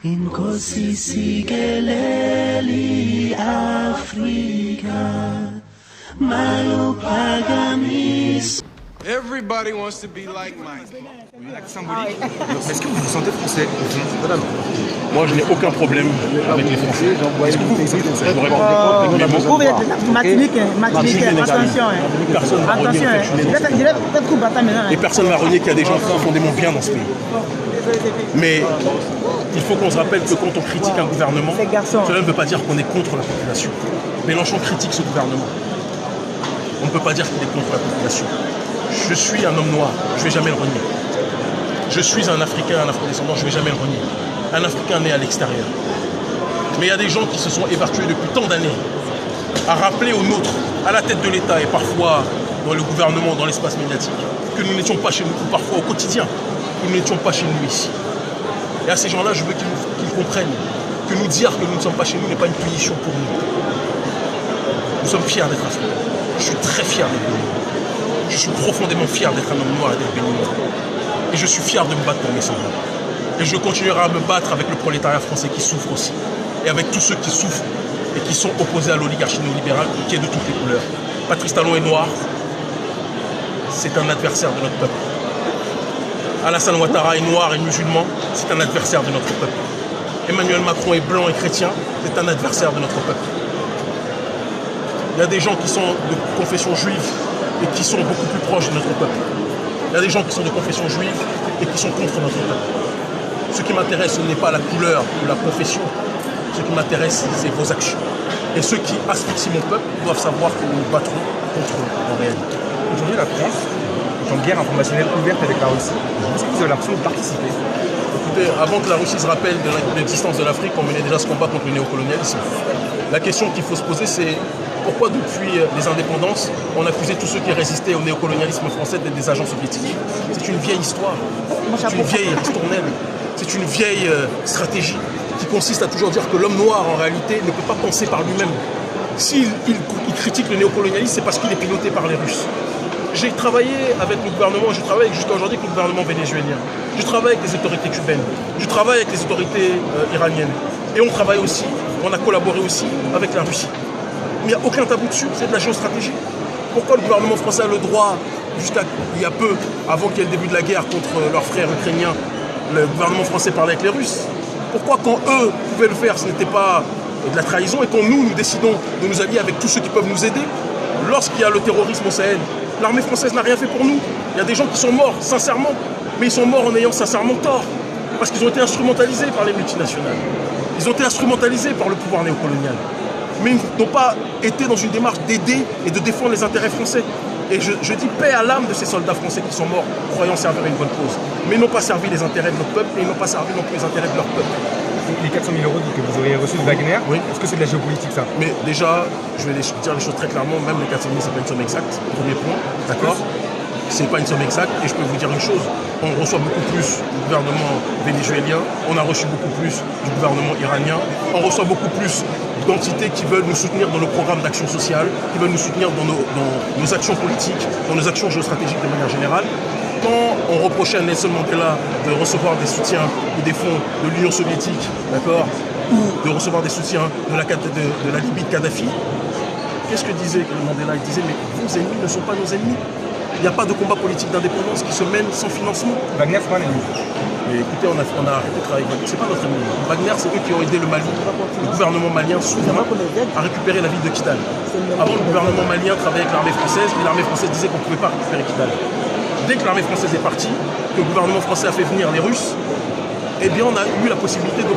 Inkosi sikeleli Afrika Malupagamis. Everybody wants to be like Mike. Symbolique. Est-ce que vous vous sentez français? Moi, je n'ai aucun problème avec les Français. Est-ce que vous vous sentez français? Vous êtes Martinique, attention. Personne ne m'a renié. Et personne ne m'a renié qu'il y a des gens profondément bien dans ce pays. Mais il faut qu'on se rappelle que quand on critique un gouvernement, cela ne veut pas dire qu'on est contre la population. Mélenchon critique ce gouvernement. On ne peut pas dire qu'il est contre la population. Je suis un homme noir, je ne vais jamais le renier. Je suis un Africain, un Afro-descendant, je ne vais jamais le renier. Un Africain né à l'extérieur. Mais il y a des gens qui se sont évertués depuis tant d'années à rappeler aux nôtres, à la tête de l'État et parfois dans le gouvernement, dans l'espace médiatique, que nous n'étions pas chez nous, ou parfois au quotidien, que nous n'étions pas chez nous ici. Et à ces gens-là, je veux qu'ils comprennent que nous dire que nous ne sommes pas chez nous n'est pas une punition pour nous. Nous sommes fiers d'être africains. Je suis très fier d'être béninois. Je suis profondément fier d'être un homme noir et d'être béninois. Et je suis fier de me battre pour mes semblables. Et je continuerai à me battre avec le prolétariat français qui souffre aussi. Et avec tous ceux qui souffrent et qui sont opposés à l'oligarchie néolibérale qui est de toutes les couleurs. Patrice Talon est noir. C'est un adversaire de notre peuple. Alassane Ouattara est noir et musulman. C'est un adversaire de notre peuple. Emmanuel Macron est blanc et chrétien. C'est un adversaire de notre peuple. Il y a des gens qui sont de confession juive et qui sont beaucoup plus proches de notre peuple. Il y a des gens qui sont de confession juive et qui sont contre notre peuple. Ce qui m'intéresse, ce n'est pas la couleur ou la confession. Ce qui m'intéresse, c'est vos actions. Et ceux qui asphyxient mon peuple doivent savoir que nous nous battrons contre eux en réalité. Aujourd'hui, la France est en guerre informationnelle ouverte avec la Russie. Est-ce que vous avez l'impression de participer? Écoutez, avant que la Russie se rappelle de l'existence de l'Afrique, on menait déjà ce combat contre le néocolonialisme. La question qu'il faut se poser, c'est pourquoi depuis les indépendances, on accusait tous ceux qui résistaient au néocolonialisme français d'être des agents soviétiques. C'est une vieille histoire, c'est une vieille ristournelle, c'est une vieille stratégie qui consiste à toujours dire que l'homme noir, en réalité, ne peut pas penser par lui-même. S'il critique le néocolonialisme, c'est parce qu'il est piloté par les Russes. J'ai travaillé avec le gouvernement, je travaille jusqu'à aujourd'hui avec le gouvernement vénézuélien. Je travaille avec les autorités cubaines, je travaille avec les autorités iraniennes. Et on travaille aussi, on a collaboré aussi avec la Russie. Mais il n'y a aucun tabou dessus, c'est de la géostratégie. Pourquoi le gouvernement français a le droit, jusqu'à il y a peu, avant qu'il y ait le début de la guerre contre leurs frères ukrainiens, le gouvernement français parlait avec les Russes? Pourquoi quand eux pouvaient le faire, ce n'était pas de la trahison, et quand nous décidons de nous allier avec tous ceux qui peuvent nous aider, lorsqu'il y a le terrorisme au Sahel, l'armée française n'a rien fait pour nous. Il y a des gens qui sont morts, sincèrement, mais ils sont morts en ayant sincèrement tort, parce qu'ils ont été instrumentalisés par les multinationales. Ils ont été instrumentalisés par le pouvoir néocolonial. Mais ils n'ont pas été dans une démarche d'aider et de défendre les intérêts français. Et je dis paix à l'âme de ces soldats français qui sont morts, croyant servir à une bonne cause. Mais ils n'ont pas servi les intérêts de notre peuple et ils n'ont pas servi non plus les intérêts de leur peuple. Les 400 000 euros que vous auriez reçus de Wagner, oui. Est-ce que c'est de la géopolitique, ça? Mais déjà, je vais dire les choses très clairement, même les 400 000, ce n'est pas une somme exacte, premier point, d'accord? C'est pas une somme exacte, et je peux vous dire une chose, on reçoit beaucoup plus du gouvernement vénézuélien, on a reçu beaucoup plus du gouvernement iranien, on reçoit beaucoup plus d'entités qui veulent nous soutenir dans nos programmes d'action sociale, qui veulent nous soutenir dans nos actions politiques, dans nos actions géostratégiques de manière générale. Quand on reprochait à Nelson Mandela de recevoir des soutiens ou des fonds de l'Union soviétique, d'accord, ou de recevoir des soutiens de la Libye de Kadhafi, qu'est-ce que disait Mandela? Il disait, mais vos ennemis ne sont pas nos ennemis. Il n'y a pas de combat politique d'indépendance qui se mène sans financement. Wagner, c'est pas un ennemi. Mais écoutez, on a arrêté de travailler avec Wagner. C'est pas notre ennemi. Wagner, c'est eux qui ont aidé le Mali, le gouvernement malien souverain, à récupérer la ville de Kidal. Avant, le gouvernement malien travaillait avec l'armée française, et l'armée française disait qu'on ne pouvait pas récupérer Kidal. Dès que l'armée française est partie, que le gouvernement français a fait venir les Russes, eh bien, on a eu la possibilité de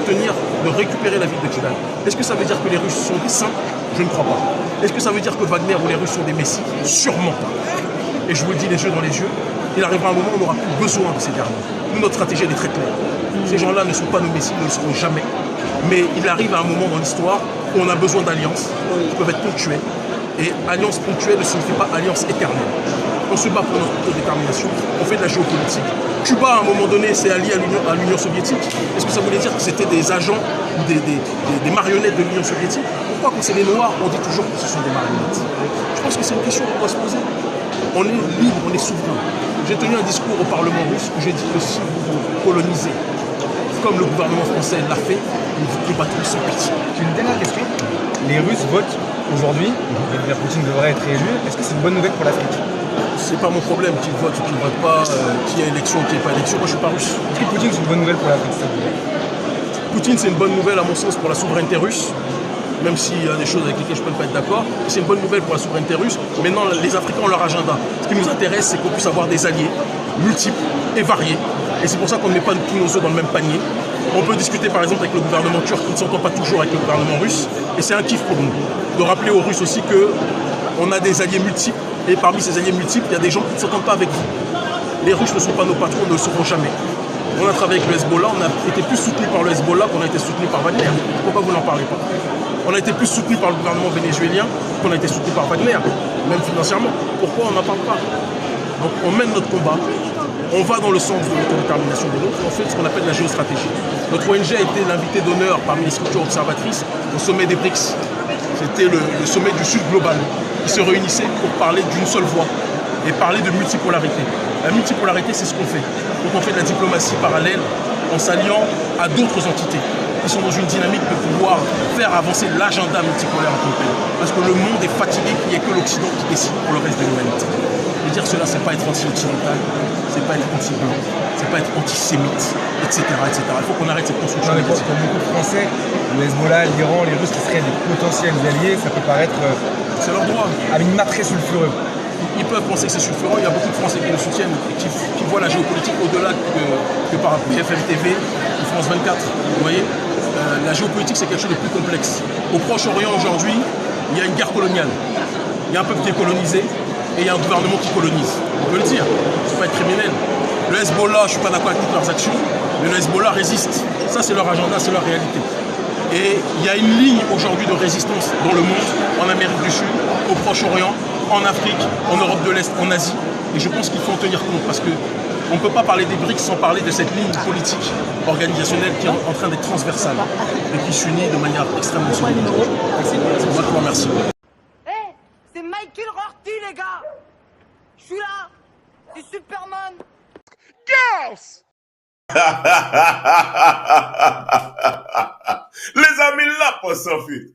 récupérer la ville de Kidal. Est-ce que ça veut dire que les Russes sont des saints? Je ne crois pas. Est-ce que ça veut dire que Wagner ou les Russes sont des messies? Sûrement pas. Et je vous le dis les yeux dans les yeux, il arrivera un moment où on n'aura plus besoin de ces derniers. Nous, notre stratégie, elle est très claire. Ces gens-là ne sont pas nos messies, ils ne le seront jamais. Mais il arrive à un moment dans l'histoire où on a besoin d'alliances qui peuvent être ponctuelles. Et alliance ponctuelle ne signifie pas alliance éternelle. On se bat pour notre autodétermination, on fait de la géopolitique. Cuba, à un moment donné, s'est allié à l'Union soviétique. Est-ce que ça voulait dire que c'était des agents ou des marionnettes de l'Union soviétique? Pourquoi, quand c'est les Noirs, on dit toujours que ce sont des marionnettes? Je pense que c'est une question qu'on doit se poser. On est libre, on est souverain. J'ai tenu un discours au Parlement russe où j'ai dit que si vous colonisez, comme le gouvernement français l'a fait, nous combattrons sans pitié. J'ai une dernière question. Les Russes votent aujourd'hui, Poutine devrait être élu. Est-ce que c'est une bonne nouvelle pour l'Afrique? C'est pas mon problème qui vote ou qui ne vote pas, qui a élection ou qui n'est pas élection. Moi, je suis pas russe. Est-ce que Poutine, c'est une bonne nouvelle pour l'Afrique? Poutine, c'est une bonne nouvelle à mon sens pour la souveraineté russe, même s'il y a des choses avec lesquelles je ne peux pas être d'accord. C'est une bonne nouvelle pour la souveraineté russe. Maintenant, les Africains ont leur agenda. Ce qui nous intéresse, c'est qu'on puisse avoir des alliés multiples et variés. Et c'est pour ça qu'on ne met pas tous nos œufs dans le même panier. On peut discuter par exemple avec le gouvernement turc qui ne s'entend pas toujours avec le gouvernement russe. Et c'est un kiff pour nous de rappeler aux Russes aussi qu'on a des alliés multiples. Et parmi ces alliés multiples, il y a des gens qui ne s'entendent pas avec vous. Les Russes ne sont pas nos patrons, ne le seront jamais. On a travaillé avec le Hezbollah, on a été plus soutenu par le Hezbollah qu'on a été soutenu par Wagner. Pourquoi vous n'en parlez pas? On a été plus soutenu par le gouvernement vénézuélien qu'on a été soutenu par Wagner, même financièrement. Pourquoi on n'en parle pas? Donc on mène notre combat, on va dans le sens de l'autodétermination de l'autre, on fait ce qu'on appelle la géostratégie. Notre ONG a été l'invité d'honneur parmi les structures observatrices au sommet des BRICS. C'était le sommet du Sud global, qui se réunissait pour parler d'une seule voix et parler de multipolarité. La multipolarité, c'est ce qu'on fait. Donc on fait de la diplomatie parallèle en s'alliant à d'autres entités qui sont dans une dynamique de pouvoir faire avancer l'agenda multipolaire en tant que tel. Parce que le monde est fatigué qu'il n'y ait que l'Occident qui décide pour le reste de l'humanité. Et dire cela, c'est pas être anti-occidental, c'est pas être anti-blanc, c'est pas être antisémite, etc., etc. Il faut qu'on arrête cette construction. Pour beaucoup de Français, le Hezbollah, l'Iran, les Russes qui seraient des potentiels alliés, ça peut paraître c'est leur droit. À minima très sulfureux. Ils peuvent penser que c'est sulfureux. Il y a beaucoup de Français qui nous soutiennent et qui voient la géopolitique au-delà que par BFM TV ou France 24. Vous voyez, la géopolitique, c'est quelque chose de plus complexe. Au Proche-Orient, aujourd'hui, il y a une guerre coloniale. Il y a un peuple qui est colonisé et il y a un gouvernement qui colonise. On peut le dire, c'est pas être criminel. Le Hezbollah, je ne suis pas d'accord avec toutes leurs actions, mais le Hezbollah résiste. Ça, c'est leur agenda, c'est leur réalité. Et il y a une ligne aujourd'hui de résistance dans le monde, en Amérique du Sud, au Proche-Orient, en Afrique, en Europe de l'Est, en Asie. Et je pense qu'il faut en tenir compte parce qu'on ne peut pas parler des BRICS sans parler de cette ligne politique organisationnelle qui est en train d'être transversale et qui s'unit de manière extrêmement solide. C'est moi qui vous remercie. Hey, c'est Michael Rorty, les gars. Je suis là. C'est Superman. Girls! Les amis, là, pour Sophie.